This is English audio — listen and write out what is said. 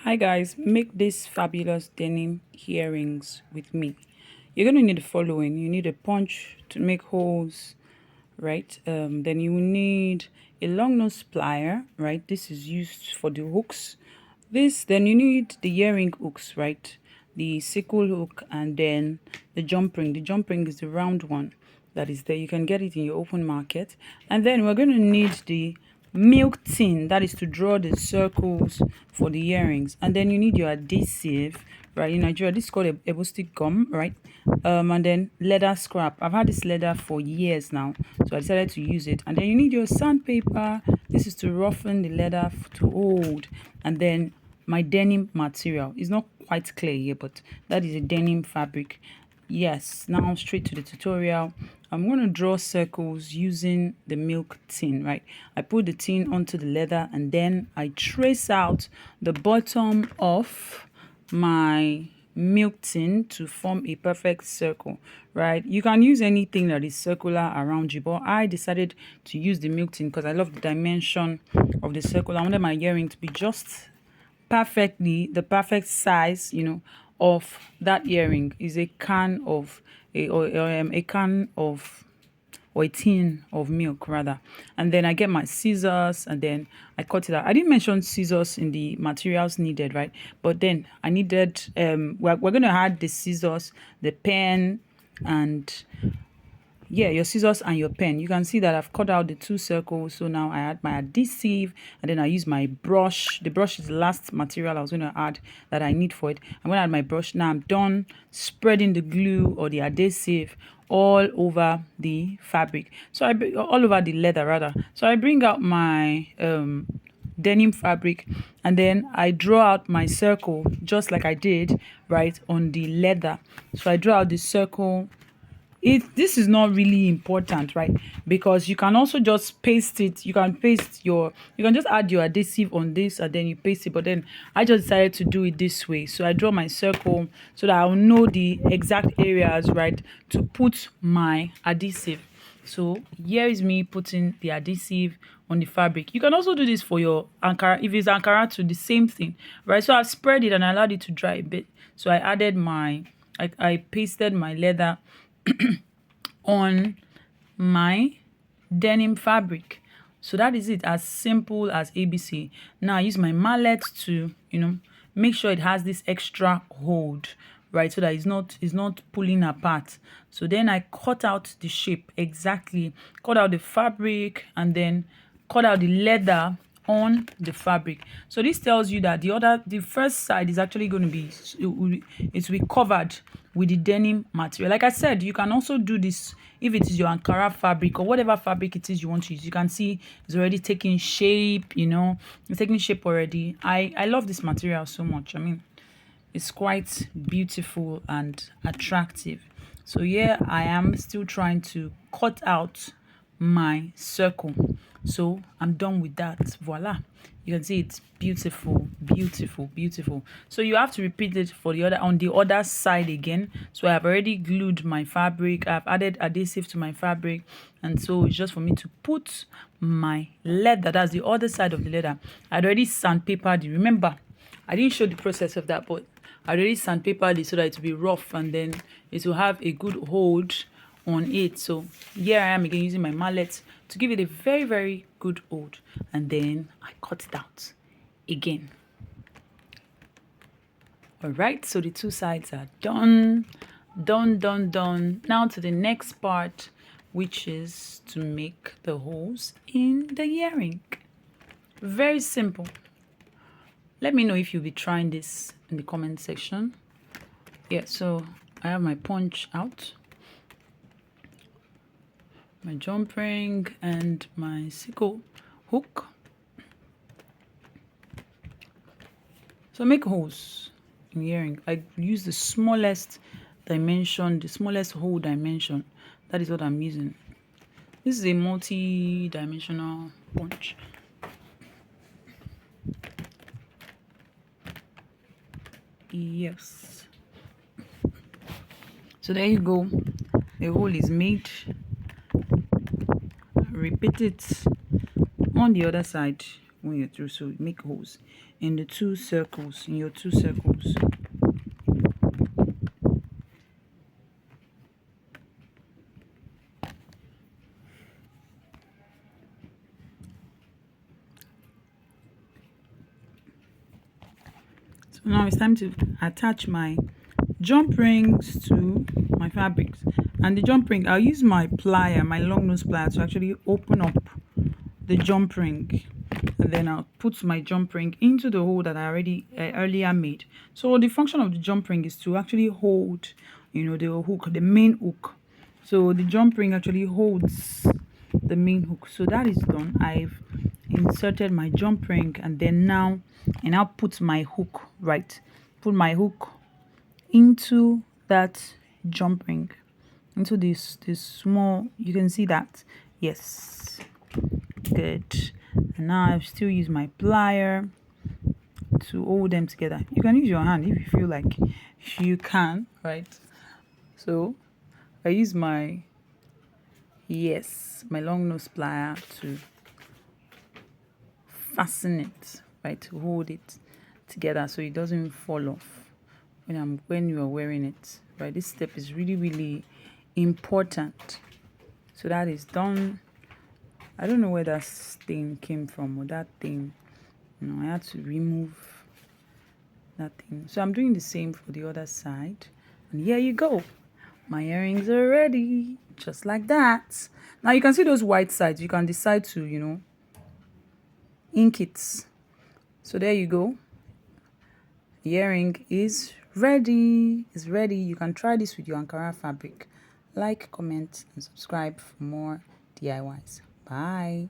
Hi guys, make this fabulous denim earrings with me. You're going to need the following. You need a punch to make holes, right? Then you will need a long nose plier, right? This is used for the hooks. Then you need the earring hooks, right? The sickle hook and then the jump ring. The jump ring is the round one that is there. You can get it in your open market. And then we're going to need the milk tin, that is to draw the circles for the earrings. And then you need your adhesive, right? In Nigeria this is called a stick gum, right? And then leather scrap. I've had this leather for years now, so I decided to use it. And then you need your sandpaper. This is to roughen the leather to hold. And then my denim material is not quite clear here, but that is a denim fabric. Yes, now straight to the tutorial. I'm going to draw circles using the milk tin, right? I put the tin onto the leather and then I trace out the bottom of my milk tin to form a perfect circle, right? You can use anything that is circular around you, but I decided to use the milk tin because I love the dimension of the circle. I wanted my earring to be just perfectly the perfect size, of that earring is a can of a can of or a tin of milk rather. And then I get my scissors and then I cut it out. I didn't mention scissors in the materials needed, right? But then I needed we're going to add the scissors, the pen, and yeah, your scissors and your pen. You can see that I've cut out the two circles. So now I add my adhesive and then I use my brush. The brush is the last material I was going to add that I need for it. I'm going to add my brush. Now I'm done spreading the glue or the adhesive all over the fabric. So all over the leather rather. So I bring out my denim fabric and then I draw out my circle just like I did right on the leather. So I draw out the circle. This is not really important, right? Because you can also just paste it. You can just add your adhesive on this and then you paste it. But then I just decided to do it this way. So I draw my circle so that I'll know the exact areas, right, to put my adhesive. So here is me putting the adhesive on the fabric. You can also do this for your Ankara. If it's Ankara too, the same thing, right? So I've spread it and I allowed it to dry a bit. So I pasted my leather on my denim fabric. So that is it, as simple as ABC. Now I use my mallet to make sure it has this extra hold, right, so that it's not pulling apart. So then I cut out the shape exactly, cut out the fabric and then cut out the leather on the fabric. So this tells you that the first side is actually going to be covered with the denim material. Like I said, you can also do this if it is your Ankara fabric or whatever fabric it is you want to use. You can see it's already taking shape, it's taking shape already. I love this material so much. I mean, it's quite beautiful and attractive. So here I am still trying to cut out my circle. So I'm done with that. Voila, you can see it's beautiful, beautiful, beautiful. So you have to repeat it for on the other side again. So I have already glued my fabric, I've added adhesive to my fabric, and so it's just for me to put my leather. That's the other side of the leather. I'd already sandpapered it. Remember, I didn't show the process of that, but I already sandpapered it so that it will be rough and then it will have a good hold on it. So here I am again using my mallet to give it a very, very good hold, and then I cut it out again. All right, so the two sides are done. Now to the next part, which is to make the holes in the earring. Very simple. Let me know if you'll be trying this in the comment section. Yeah, so I have my punch out, my jump ring and my sickle hook. So make holes in the earring. I use the smallest dimension, the smallest hole dimension. That is what I'm using. This is a multi-dimensional punch. Yes. So there you go. The hole is made. Repeat it on the other side when you're through. So make holes in the two circles, in your two circles. So now it's time to attach my jump rings to my fabrics. And the jump ring, I'll use my plier, my long nose plier, to actually open up the jump ring, and then I'll put my jump ring into the hole that I already earlier made. So the function of the jump ring is to actually hold, the hook, the main hook. So the jump ring actually holds the main hook. So that is done. I've inserted my jump ring, and then now put my hook, right, put my hook into that jump ring, into this small, you can see that, yes, good. And now I still use my plier to hold them together. You can use your hand if you feel like you can, right? So I use my long nose plier to fasten it, right, to hold it together so it doesn't fall off when you are wearing it, right? This step is really, really important. So that is done. I don't know where that thing came from, or that thing, I had to remove that thing. So I'm doing the same for the other side, and here you go, my earrings are ready, just like that. Now you can see those white sides. You can decide to ink it. So there you go, the earring is ready. You can try this with your Ankara fabric. Like, comment, and subscribe for more DIYs. Bye.